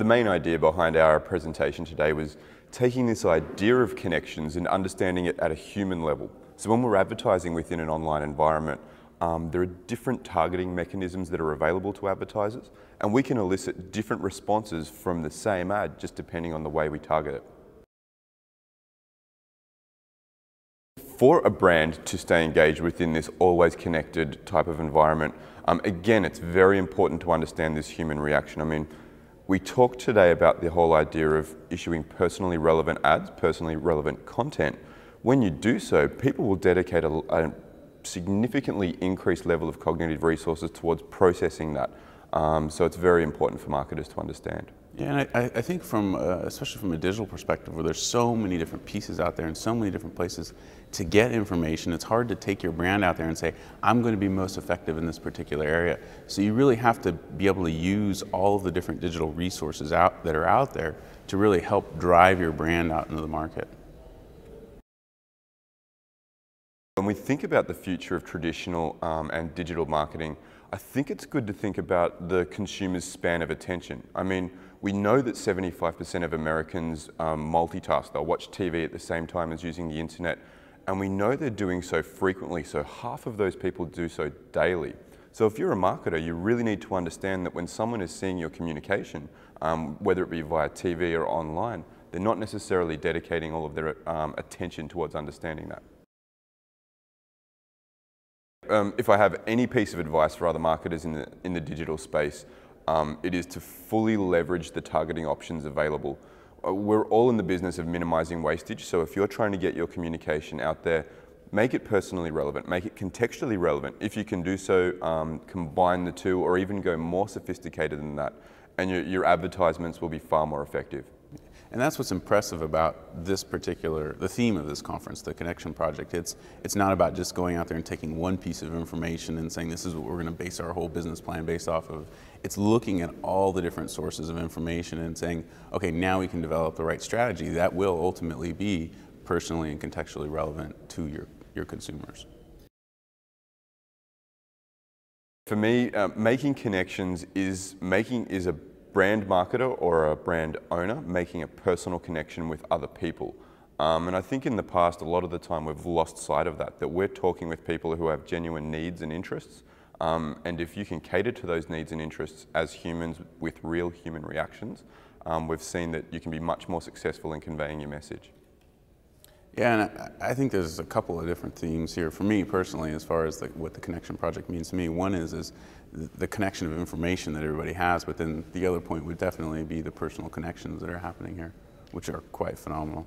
main idea behind our presentation today was taking this idea of connections and understanding it at a human level. So when we're advertising within an online environment, there are different targeting mechanisms that are available to advertisers, and we can elicit different responses from the same ad just depending on the way we target it. For a brand to stay engaged within this always connected type of environment, again, it's very important to understand this human reaction. I mean, we talked today about the whole idea of issuing personally relevant ads, personally relevant content. When you do so, people will dedicate a significantly increased level of cognitive resources towards processing that. So it's very important for marketers to understand. Yeah, and I think especially from a digital perspective, where there's so many different pieces out there and so many different places to get information, it's hard to take your brand out there and say, I'm going to be most effective in this particular area. So you really have to be able to use all of the different digital resources that are out there to really help drive your brand out into the market. When we think about the future of traditional and digital marketing, I think it's good to think about the consumer's span of attention. I mean, we know that 75% of Americans multitask. They'll watch TV at the same time as using the internet, and we know they're doing so frequently, so half of those people do so daily. So if you're a marketer, you really need to understand that when someone is seeing your communication, whether it be via TV or online, they're not necessarily dedicating all of their attention towards understanding that. If I have any piece of advice for other marketers in the digital space, it is to fully leverage the targeting options available. We're all in the business of minimizing wastage, so if you're trying to get your communication out there, make it personally relevant, make it contextually relevant. If you can do so, combine the two or even go more sophisticated than that, and your advertisements will be far more effective. And that's what's impressive about the theme of this conference, the Connection Project. It's not about just going out there and taking one piece of information and saying this is what we're going to base our whole business plan based off of. It's looking at all the different sources of information and saying, okay, now we can develop the right strategy that will ultimately be personally and contextually relevant to your consumers. For me, making connections is a brand marketer or a brand owner making a personal connection with other people. And I think in the past, a lot of the time we've lost sight of that we're talking with people who have genuine needs and interests. And if you can cater to those needs and interests as humans with real human reactions, we've seen that you can be much more successful in conveying your message. Yeah, and I think there's a couple of different themes here for me personally as far as what the Connection Project means to me. One is the connection of information that everybody has, but then the other point would definitely be the personal connections that are happening here, which are quite phenomenal.